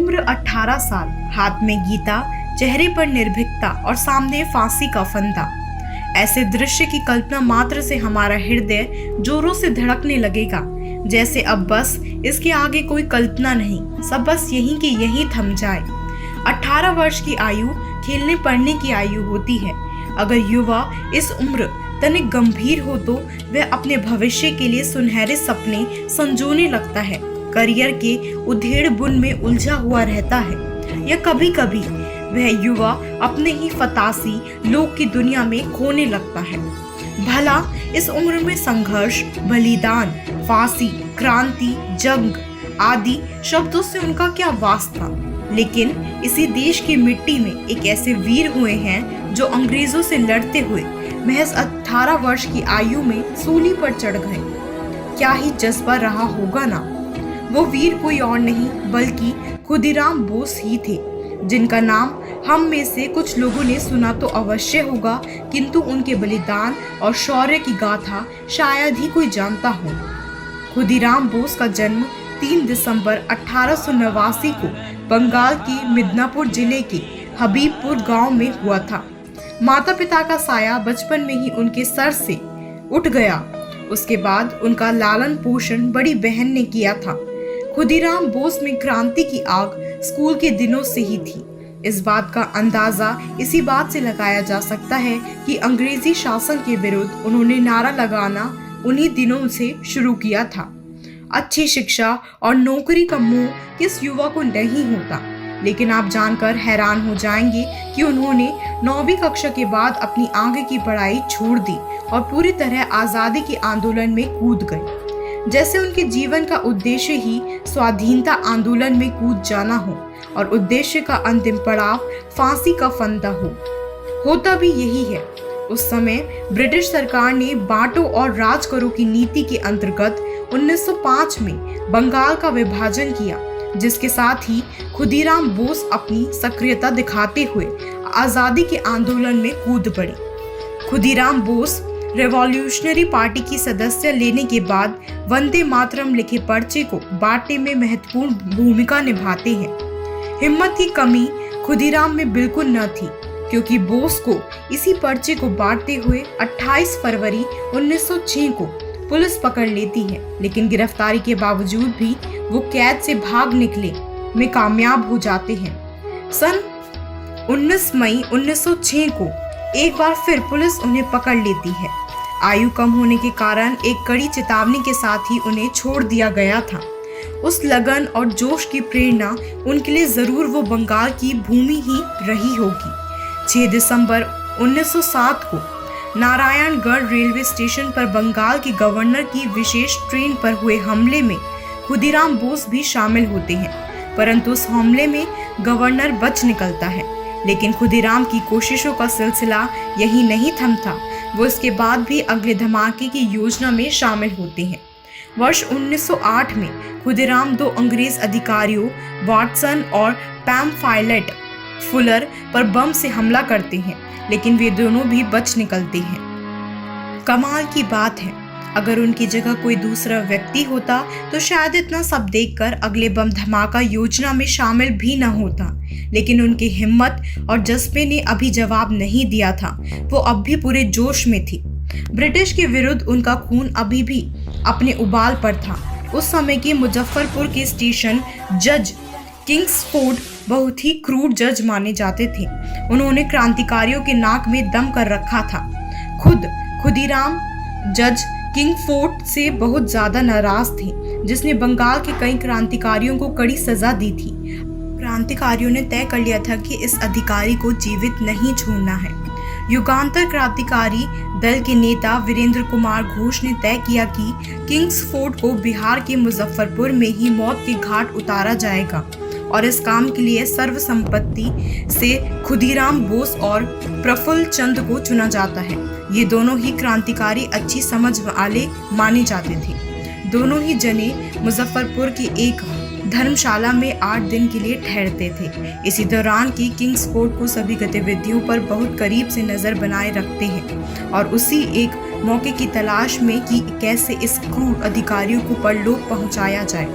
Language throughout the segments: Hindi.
उम्र 18 साल, हाथ में गीता, चेहरे पर निर्भीकता और सामने फांसी का फंदा। ऐसे दृश्य की कल्पना मात्र से हमारा हृदय जोरों से धड़कने लगेगा, जैसे अब बस इसके आगे कोई कल्पना नहीं, सब बस यहीं की यहीं थम जाए। 18 वर्ष की आयु खेलने पढ़ने की आयु होती है। अगर युवा इस उम्र तनिक गंभीर हो तो वह अपने भविष्य के लिए सुनहरे सपने संजोने लगता है, करियर के उधेड़ बुन में उलझा हुआ रहता है, या कभी कभी वह युवा अपने ही फतासी लोक की दुनिया में खोने लगता है। भला इस उम्र में संघर्ष, बलिदान, फांसी, क्रांति, जंग आदि शब्दों से उनका क्या वास्ता। लेकिन इसी देश की मिट्टी में एक ऐसे वीर हुए हैं जो अंग्रेजों से लड़ते हुए महज 18 वर्ष की आयु में सूली पर चढ़ गए। क्या ही जज्बा रहा होगा ना। वो वीर कोई और नहीं बल्कि खुदीराम बोस ही थे, जिनका नाम हम में से कुछ लोगों ने सुना तो अवश्य होगा, किंतु उनके बलिदान और शौर्य की गाथा शायद ही कोई जानता हो। खुदीराम बोस का जन्म 3 दिसंबर 1889 को बंगाल के मिदनापुर जिले के हबीबपुर गांव में हुआ था। माता पिता का साया बचपन में ही उनके सर से उठ गया। उसके बाद उनका लालन पोषण बड़ी बहन ने किया था। खुदीराम बोस में क्रांति की आग स्कूल के दिनों से ही थी। इस बात का अंदाजा इसी बात से लगाया जा सकता है कि अंग्रेजी शासन के विरुद्ध उन्होंने नारा लगाना उन्हीं दिनों से शुरू किया था। अच्छी शिक्षा और नौकरी का मोह किस युवा को नहीं होता, लेकिन आप जानकर हैरान हो जाएंगे कि उन्होंने 9वीं कक्षा के बाद अपनी आगे की पढ़ाई छोड़ दी और पूरी तरह आज़ादी के आंदोलन में कूद गए, जैसे उनके जीवन का उद्देश्य ही स्वाधीनता आंदोलन में कूद जाना हो और उद्देश्य का अंतिम पड़ाव फांसी का फंदा हो। होता भी यही है। उस समय ब्रिटिश सरकार ने बांटो और राज करो की नीति के अंतर्गत 1905 में बंगाल का विभाजन किया, जिसके साथ ही खुदीराम बोस अपनी सक्रियता दिखाते हुए आज़ादी के आंदोलन में कूद पड़े। खुदीराम बोस रेवोल्यूशनरी पार्टी की सदस्य लेने के बाद वंदे मातरम लिखे पर्चे को बांटने में महत्वपूर्ण भूमिका निभाते हैं। हिम्मत की कमी खुदीराम में बिल्कुल न थी, क्योंकि बोस को इसी पर्चे को बांटते हुए 28 फरवरी 1906 को पुलिस पकड़ लेती है, लेकिन गिरफ्तारी के बावजूद भी वो कैद से भाग निकले में कामयाब हो जाते हैं। सन 19 मई 1906 को एक बार फिर पुलिस उन्हें पकड़ लेती है। आयु कम होने के कारण एक कड़ी चेतावनी के साथ ही उन्हें छोड़ दिया गया था। उस लगन और जोश की प्रेरणा उनके लिए जरूर वो बंगाल की भूमि ही रही होगी। 6 दिसंबर 1907 को नारायणगढ़ रेलवे स्टेशन पर बंगाल के गवर्नर की विशेष ट्रेन पर हुए हमले में खुदीराम बोस भी शामिल होते हैं, परंतु उस हमले में गवर्नर बच निकलता है। लेकिन खुदीराम की कोशिशों का सिलसिला यही नहीं थमता। वो इसके बाद भी अगले धमाके की योजना में शामिल होते हैं। वर्ष 1908 में खुदीराम 2 अंग्रेज अधिकारियों वाटसन और पैम्फाइलेट फुलर पर बम से हमला करते हैं, लेकिन वे दोनों भी बच निकलते हैं। कमाल की बात है, अगर उनकी जगह कोई दूसरा व्यक्ति होता तो शायद इतना सब देखकर अगले बम धमाका योजना में शामिल भी न होता। लेकिन उनकी हिम्मत और जज्बे ने अभी जवाब नहीं दिया था। वो अब भी पूरे जोश में थी। ब्रिटिश के विरुद्ध उनका खून अभी भी अपने उबाल पर था। उस समय के मुजफ्फरपुर के स्टेशन जज किंग्सफोर्ड बहुत ही क्रूर जज माने जाते थे। उन्होंने क्रांतिकारियों के नाक में दम कर रखा था। खुद खुदीराम जज किंगफोर्ड से बहुत ज्यादा नाराज थे, जिसने बंगाल के कई क्रांतिकारियों को कड़ी सजा दी थी। क्रांतिकारियों ने तय कर लिया था कि इस अधिकारी को जीवित नहीं छोड़ना है। युगांतर क्रांतिकारी दल के नेता वीरेंद्र कुमार घोष ने तय किया कि किंग्सफोर्ड को बिहार के मुजफ्फरपुर में ही मौत के घाट उतारा जाएगा और इस काम के लिए सर्वसम्मति से खुदीराम बोस और प्रफुल्ल चंद को चुना जाता है। ये दोनों ही क्रांतिकारी अच्छी समझ वाले माने जाते थे। दोनों ही जने मुजफ्फरपुर की एक धर्मशाला में 8 दिन के लिए ठहरते थे। इसी दौरान की किंग्सफोर्ड को सभी गतिविधियों पर बहुत करीब से नजर बनाए रखते हैं और उसी एक मौके की तलाश में कि कैसे इस क्रूर अधिकारियों को परलोक पहुंचाया जाए।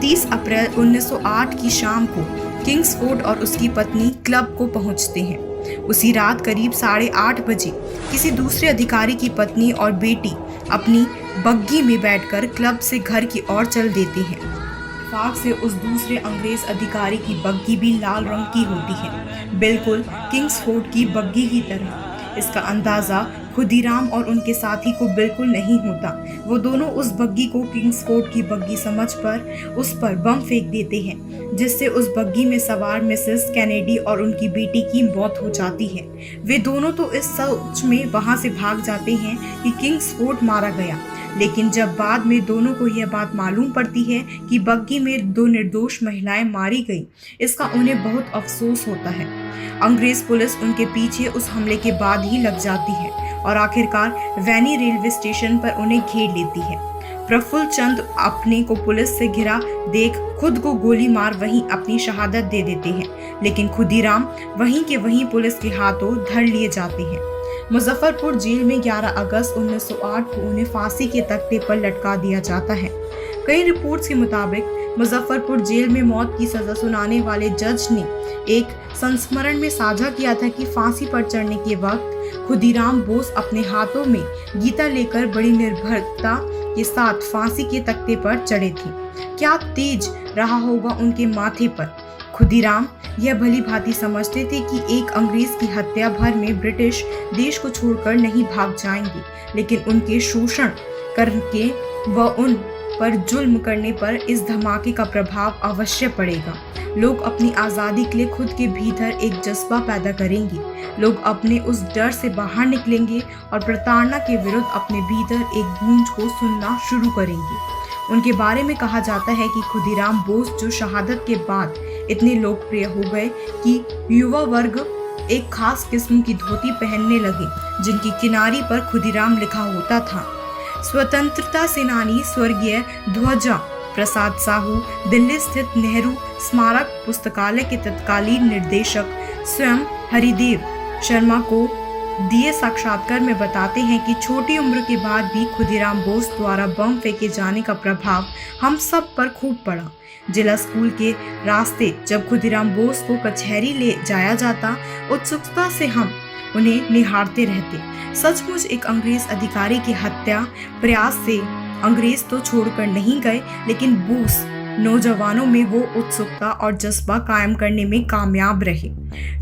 30 अप्रैल 1908 की शाम को किंग्सफोर्ड और उसकी पत्नी क्लब को पहुंचते हैं। उसी रात करीब 8:30 बजे किसी दूसरे अधिकारी की पत्नी और बेटी अपनी बग्गी में बैठकर क्लब से घर की ओर चल देते हैं। इत्तेफाक से उस दूसरे अंग्रेज अधिकारी की बग्गी भी लाल रंग की होती है, बिल्कुल किंग्सफोर्ड की बग्गी की तरह। इसका अंदाज़ा खुदीराम और उनके साथी को बिल्कुल नहीं होता। वो दोनों उस बग्गी को किंग्सफोर्ड की बग्गी समझकर उस पर बम फेंक देते हैं, जिससे उस बग्गी में सवार मिसेस कैनेडी और उनकी बेटी की मौत हो जाती है। वे दोनों तो इस सोच में वहां से भाग जाते हैं कि किंग्सफोर्ड मारा गया, लेकिन जब बाद में दोनों को यह बात मालूम पड़ती है कि बग्गी में 2 निर्दोष महिलाएं मारी गई, इसका उन्हें बहुत अफसोस होता है। अंग्रेज पुलिस उनके पीछे उस हमले के बाद ही लग जाती है और आखिरकार वैनी रेलवे स्टेशन पर उन्हें घेर लेती है। प्रफुल्ल चंद अपने को पुलिस से घिरा देख खुद को गोली मार वहीं अपनी शहादत दे देते हैं, लेकिन खुदीराम वहीं के वहीं पुलिस के हाथों धर लिए जाते हैं। मुजफ्फरपुर जेल में 11 अगस्त 1908 को उन्हें फांसी के तख्ते पर लटका दिया जाता है। कई रिपोर्ट्स के मुताबिक मुजफ्फरपुर जेल में मौत की सजा सुनाने वाले जज ने एक संस्मरण में साझा किया था कि फांसी पर चढ़ने के वक्त खुदीराम बोस अपने हाथों में गीता लेकर बड़ी निर्भरता के साथ फांसी के तख्ते पर चढ़े थे। क्या तेज रहा होगा उनके माथे पर। खुदीराम यह भली भांति समझते थे कि एक अंग्रेज की हत्या भर में ब्रिटिश देश को छोड़कर नहीं भाग जाएंगे, लेकिन उनके शोषण करके व उन पर जुल्म करने पर इस धमाके का प्रभाव अवश्य पड़ेगा। लोग अपनी आज़ादी के लिए खुद के भीतर एक जज्बा पैदा करेंगे। लोग अपने उस डर से बाहर निकलेंगे और प्रताड़ना के विरुद्ध अपने भीतर एक गूंज को सुनना शुरू करेंगे। उनके बारे में कहा जाता है कि खुदीराम बोस जो शहादत के बाद इतने लोकप्रिय हो गए कि युवा वर्ग एक खास किस्म की धोती पहनने लगे, जिनकी किनारी पर खुदीराम लिखा होता था। स्वतंत्रता सेनानी स्वर्गीय ध्वजा प्रसाद साहू दिल्ली स्थित नेहरू स्मारक पुस्तकालय के तत्कालीन निदेशक स्वयं हरिदेव शर्मा को दिए साक्षात्कार में बताते हैं कि छोटी उम्र के बाद भी खुदीराम बोस द्वारा बम फेंके जाने का प्रभाव हम सब पर खूब पड़ा। जिला स्कूल के रास्ते जब खुदीराम बोस को कचहरी ले जाया जाता, उत्सुकता से हम उन्हें निहारते रहते। सचमुच एक अंग्रेज अधिकारी की हत्या प्रयास से अंग्रेज तो छोड़कर नहीं गए, लेकिन बोस नौजवानों में वो उत्सुकता और जज्बा कायम करने में कामयाब रहे।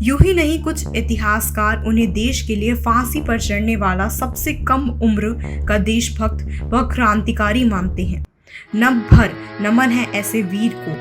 यूं ही नहीं, कुछ इतिहासकार उन्हें देश के लिए फांसी पर चढ़ने वाला सबसे कम उम्र का देशभक्त व क्रांतिकारी मानते हैं। नभ भर नमन है ऐसे वीर को